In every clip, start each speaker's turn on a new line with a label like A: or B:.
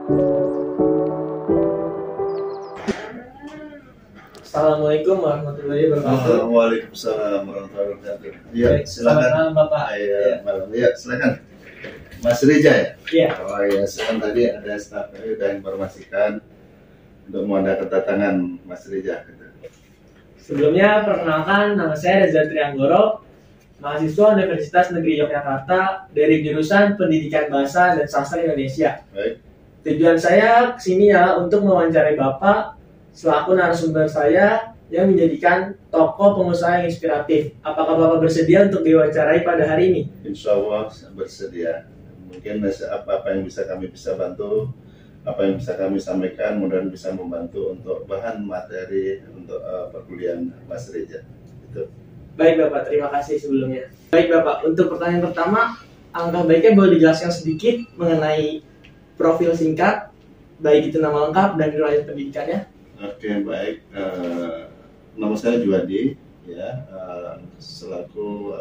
A: Assalamualaikum warahmatullahi wabarakatuh.
B: Waalaikumsalam warahmatullahi wabarakatuh. Iya,
A: Baik,
B: silakan.
A: selamat malam, Bapak.
B: Iya, malam. Iya, silakan. Mas Rija ya?
A: Iya.
B: Oh iya, sekarang tadi ada staf kami sudah informasikan untuk mau ada kedatangan Mas Rija.
A: Sebelumnya perkenalkan, nama saya Reza Trianggoro, mahasiswa Universitas Negeri Yogyakarta dari jurusan Pendidikan Bahasa dan Sastra Indonesia.
B: Baik.
A: Tujuan saya kesini ya untuk mewawancarai Bapak selaku narasumber saya yang menjadikan tokoh pengusaha yang inspiratif. Apakah Bapak bersedia untuk diwawancarai pada hari ini?
B: Insya Allah bersedia. Mungkin apa yang bisa kami bantu, apa yang bisa kami sampaikan, mudah-mudahan bisa membantu untuk bahan materi untuk perkuliahan Mas Rija. Itu.
A: Baik Bapak, terima kasih sebelumnya. Baik Bapak, untuk pertanyaan pertama, alangkah baiknya boleh dijelaskan sedikit mengenai profil singkat, baik itu nama lengkap dan riwayat pendidikannya.
B: Oke, baik. Nama saya Juwadi, ya, selaku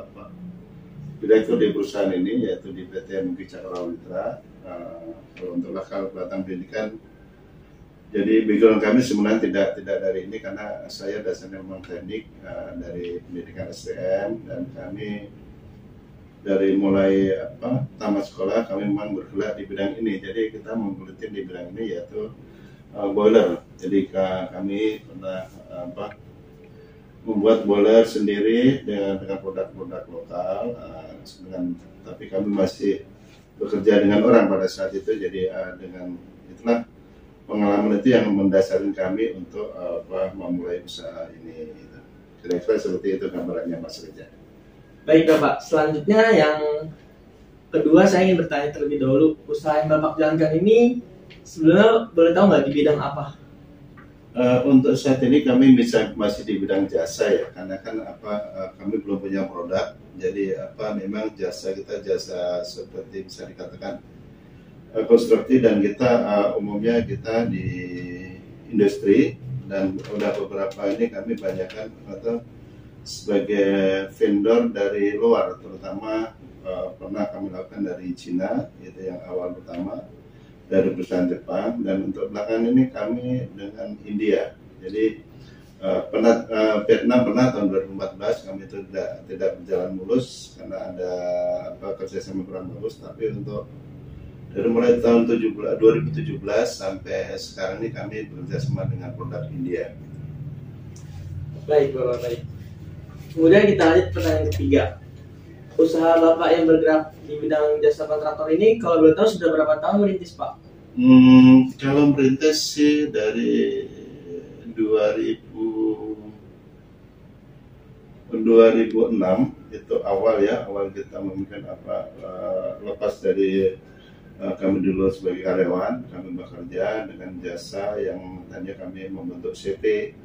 B: direktur di perusahaan ini, yaitu di PT Mugi Cakrawalitra. Kalau untuk latar belakang pendidikan, jadi background kami sebenarnya tidak dari ini karena saya dasarnya memang teknik dari pendidikan STM, dan kami dari mulai tamat sekolah kami memang bergerak di bidang ini. Jadi kita menggeluti di bidang ini yaitu boiler. Jadi kami pernah membuat boiler sendiri dengan produk-produk lokal, tapi kami masih bekerja dengan orang pada saat itu. Jadi dengan itulah pengalaman itu yang mendasari kami untuk memulai usaha ini. Kira-kira seperti itu gambarannya Mas Reza.
A: Baik Bapak, selanjutnya yang kedua saya ingin bertanya terlebih dahulu, usaha yang Bapak jalankan ini sebenarnya boleh tahu nggak di bidang apa?
B: Untuk saat ini kami masih di bidang jasa ya, karena kan kami belum punya produk. Jadi memang jasa kita jasa seperti bisa dikatakan konstruksi, dan kita umumnya kita di industri, dan udah beberapa ini kami banyakkan atau sebagai vendor dari luar, terutama pernah kami lakukan dari Cina, itu yang awal pertama, dari perusahaan Jepang, dan untuk belakangan ini kami dengan India. Jadi Vietnam pernah tahun 2014, kami itu tidak berjalan mulus karena ada kerjasama kurang bagus. Tapi untuk dari mulai tahun 2017 sampai sekarang ini kami bekerjasama dengan produk India.
A: Baik Bapak, baik. Kemudian kita lanjut pertanyaan ketiga. Usaha Bapak yang bergerak di bidang jasa kontraktor ini, kalau boleh tahu sudah berapa tahun merintis Pak?
B: Kalau merintis sih dari 2006 itu awal kita mungkin lepas dari kami dulu sebagai karyawan, kami bekerja dengan jasa yang tadinya kami membentuk CP.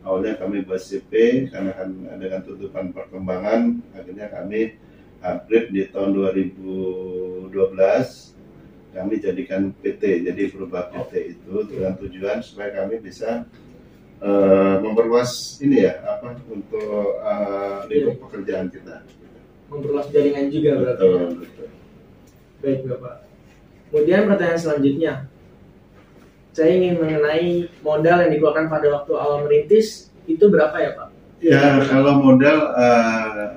B: Awalnya kami buat CP karena kan dengan tuntutan perkembangan, akhirnya kami upgrade di tahun 2012, kami jadikan PT. Jadi berubah PT itu dengan tujuan supaya kami bisa memperluas ini untuk lingkup pekerjaan kita.
A: Memperluas jaringan juga berarti.
B: Betul.
A: Baik Bapak. Kemudian pertanyaan selanjutnya, saya ingin mengenai modal yang dikeluarkan pada waktu awal merintis, itu berapa ya Pak?
B: Ya, kalau modal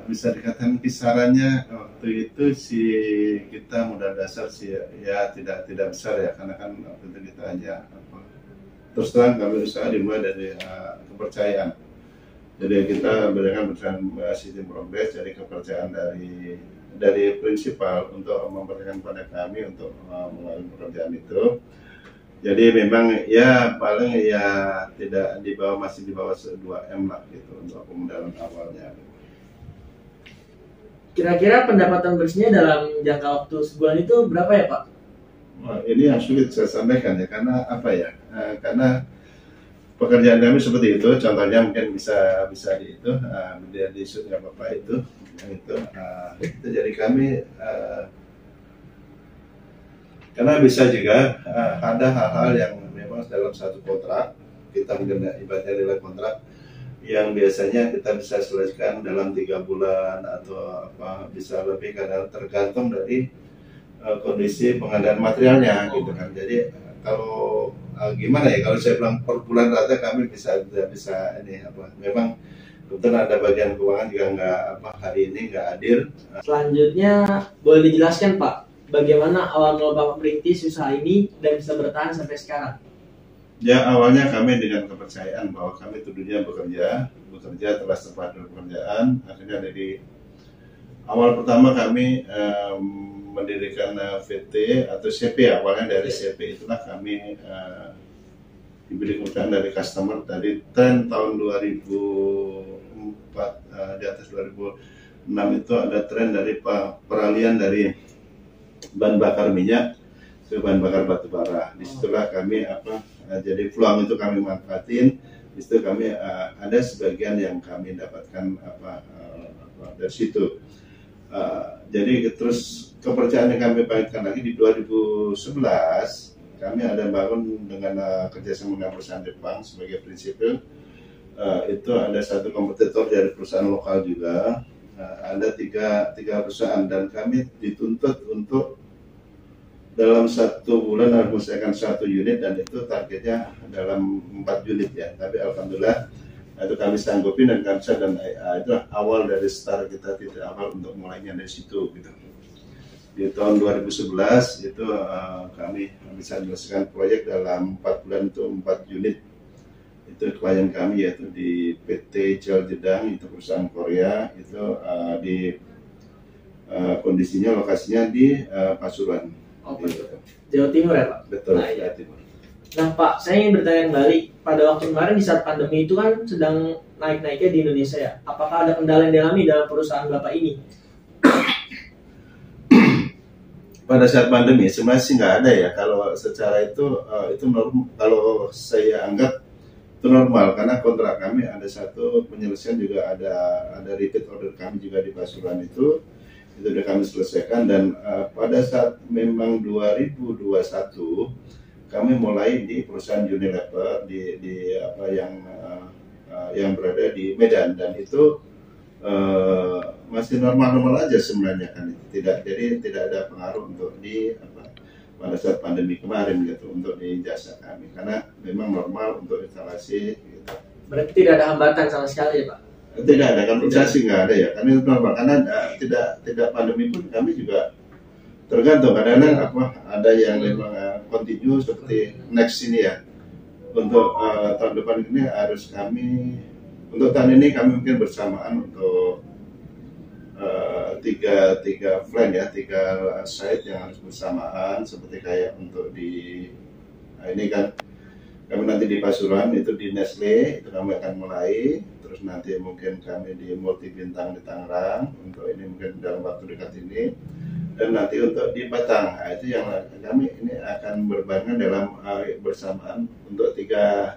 B: bisa dikatakan kisarannya waktu itu sih kita modal dasar sih ya tidak besar ya, karena kan waktu itu kita hanya terus terang kami usaha dimulai dari kepercayaan. Jadi kita berikan sistem progres, jadi kepercayaan dari prinsipal untuk mempercayakan pada kami untuk melalui pekerjaan itu. Jadi memang ya paling ya masih di bawah 2M lah gitu untuk pemodalan awalnya.
A: Kira-kira pendapatan bersihnya dalam jangka waktu sebulan itu berapa ya Pak?
B: Wah, ini yang sulit saya sampaikan ya, karena karena pekerjaan kami seperti itu. Contohnya mungkin bisa di itu di shootnya Bapak itu jadi kami karena bisa juga ada hal-hal yang memang dalam satu kontrak kita mungkin ibaratnya nilai kontrak yang biasanya kita bisa selesaikan dalam 3 bulan atau bisa lebih, karena tergantung dari kondisi pengadaan materialnya gitu kan. Jadi kalau gimana ya, kalau saya bilang per bulan rata kami bisa ini apa, memang kebetulan ada bagian keuangan juga nggak apa, hari ini nggak hadir.
A: Selanjutnya boleh dijelaskan Pak, bagaimana awal mula Bapak merintis usaha ini dan bisa bertahan sampai sekarang?
B: Ya, awalnya kami dengan kepercayaan bahwa kami itu dunia bekerja telah tepat dengan pekerjaan. Akhirnya dari awal pertama kami mendirikan VT atau CP, awalnya dari CP itulah kami diberi kepercayaan dari customer. Dari tren tahun 2004 di atas 2006 itu ada tren dari peralihan dari bahan bakar minyak ke bahan bakar batu bara. Disitulah kami jadi peluang itu kami manfaatin. Disitu kami ada sebagian yang kami dapatkan dari situ. Jadi terus kepercayaan yang kami bangkitkan lagi di 2011 kami ada bangun dengan kerjasama dengan perusahaan Jepang sebagai prinsipil. Itu ada satu kompetitor dari perusahaan lokal juga. Ada tiga perusahaan dan kami dituntut untuk dalam 1 bulan harus menyelesaikan 1 unit, dan itu targetnya dalam 4 unit ya. Tapi alhamdulillah itu kami sanggupin dan kami bisa, dan itu awal dari start kita, titik awal untuk mulainya dari situ gitu. Di tahun 2011 itu kami bisa menyelesaikan proyek dalam 4 bulan, itu 4 unit. Itu klien kami yaitu di PT Jal Jedang, itu perusahaan Korea, itu di kondisinya lokasinya di Pasuruan.
A: Oh, Jawa Timur ya Pak?
B: Betul,
A: Nah,
B: Jawa Timur.
A: Nah Pak, saya ingin bertanya kembali, pada waktu kemarin di saat pandemi itu kan sedang naik-naiknya di Indonesia ya. Apakah ada kendala yang dialami dalam perusahaan Bapak ini?
B: Pada saat pandemi sebenarnya sih nggak ada ya. Kalau secara itu normal. Kalau saya anggap itu normal, karena kontrak kami ada satu penyelesaian, juga ada repeat order kami juga di Pasuruan itu sudah kami selesaikan. Dan pada saat memang 2021 kami mulai di perusahaan Unilever yang berada di Medan, dan itu masih normal-normal aja sebenarnya kan. Tidak ada pengaruh untuk pada saat pandemi kemarin gitu untuk di jasa kami, karena memang normal untuk instalasi gitu.
A: Berarti tidak ada hambatan sama sekali ya Pak?
B: Tidak ada, kan instalasi nggak ada ya, karena itu normal. Karena tidak pandemi pun kami juga tergantung, kadang-kadang ada yang memang continue seperti next ini ya. Untuk tahun depan ini harus kami, untuk tahun ini kami mungkin bersamaan untuk tiga plan ya, 3 site yang harus bersamaan, seperti kayak untuk ini kan kami nanti di Pasuruan itu di Nestle itu kami akan mulai, terus nanti mungkin kami di Multi Bintang di Tangerang untuk ini mungkin dalam waktu dekat ini, dan nanti untuk di Batang itu yang kami ini akan berbarengan dalam bersamaan untuk tiga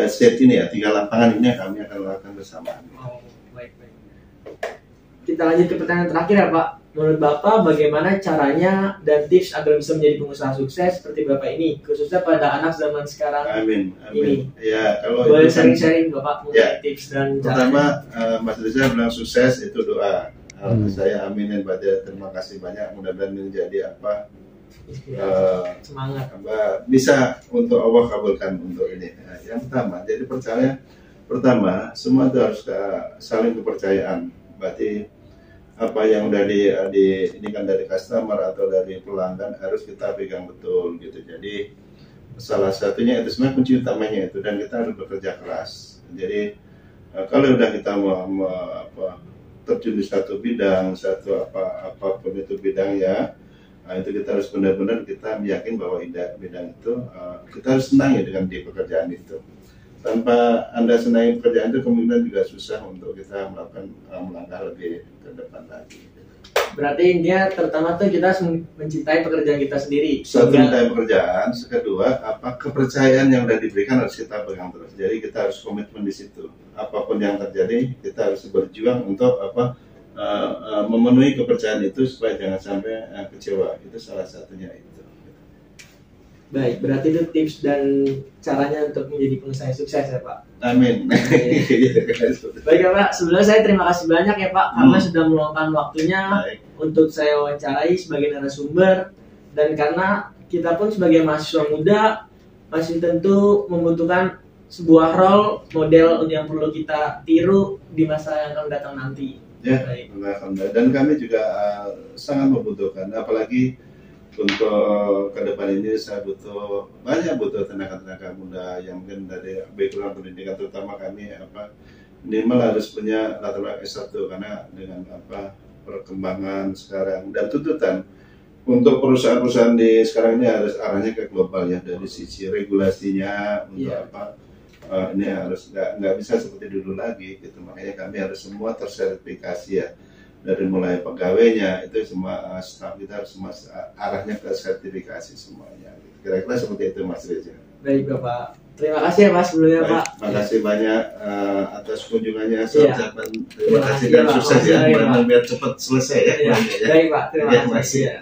B: set ini ya, 3 lapangan ini kami akan lakukan bersamaan.
A: Oh, baik. Kita lanjut ke pertanyaan terakhir ya Pak. Menurut Bapak bagaimana caranya dan tips agar bisa menjadi pengusaha sukses seperti Bapak ini, khususnya pada anak zaman sekarang?
B: Amin.
A: Ini.
B: Ya, kalau
A: boleh sharing-sharing Bapak mengenai tips dan caranya?
B: Pertama, Mas Rizal bilang sukses itu doa. Saya aminin, terima kasih banyak. Mudah-mudahan menjadi
A: semangat.
B: Bisa untuk Allah kabulkan untuk ini. Yang pertama, jadi pertama semua itu harus saling kepercayaan. Berarti apa yang udah ini kan dari customer atau dari pelanggan harus kita pegang betul gitu. Jadi salah satunya itu sebenarnya kunci utamanya itu, dan kita harus bekerja keras. Jadi kalau udah kita terjun di satu bidang, apapun itu bidangnya, itu kita harus benar-benar kita yakin bahwa bidang itu kita harus senang ya dengan di pekerjaan itu. Tanpa Anda senangi pekerjaan itu, kemungkinan juga susah untuk kita melakukan melangkah lebih ke depan lagi.
A: Berarti intinya terutama tuh kita harus mencintai pekerjaan kita sendiri.
B: Satu, mencintai pekerjaan. Kedua, kepercayaan yang sudah diberikan harus kita pegang terus. Jadi kita harus komitmen di situ. Apapun yang terjadi, kita harus berjuang untuk memenuhi kepercayaan itu supaya jangan sampai kecewa. Itu salah satunya itu.
A: Baik, berarti itu tips dan caranya untuk menjadi pengusaha sukses ya Pak.
B: Amin.
A: Baik ya Pak, sebelumnya saya terima kasih banyak ya Pak karena sudah meluangkan waktunya untuk saya wawancarai sebagai narasumber, dan karena kita pun sebagai mahasiswa muda masih tentu membutuhkan sebuah role model yang perlu kita tiru di masa yang akan datang nanti.
B: Ya, alhamdulillah. Dan kami juga sangat membutuhkan, apalagi untuk ke depan ini saya butuh tenaga-tenaga muda yang mungkin dari background pendidikan, terutama kami minimal harus punya latar belakang S1, karena dengan perkembangan sekarang dan tuntutan untuk perusahaan-perusahaan di sekarang ini harus arahnya ke global ya, dari sisi regulasinya untuk ini harus nggak bisa seperti dulu lagi gitu. Makanya kami harus semua tersertifikasi ya, dari mulai pegawainya itu semua staf kita harus semua arahnya ke sertifikasi semuanya. Kira-kira seperti itu Mas Reza.
A: Baik Bapak, terima kasih ya Pak sebelumnya Pak.
B: Terima kasih banyak atas kunjungannya. Terima kasih dan
A: Pak.
B: sukses ya, biar cepat selesai ya.
A: Baik Pak, terima kasih.
B: Ya.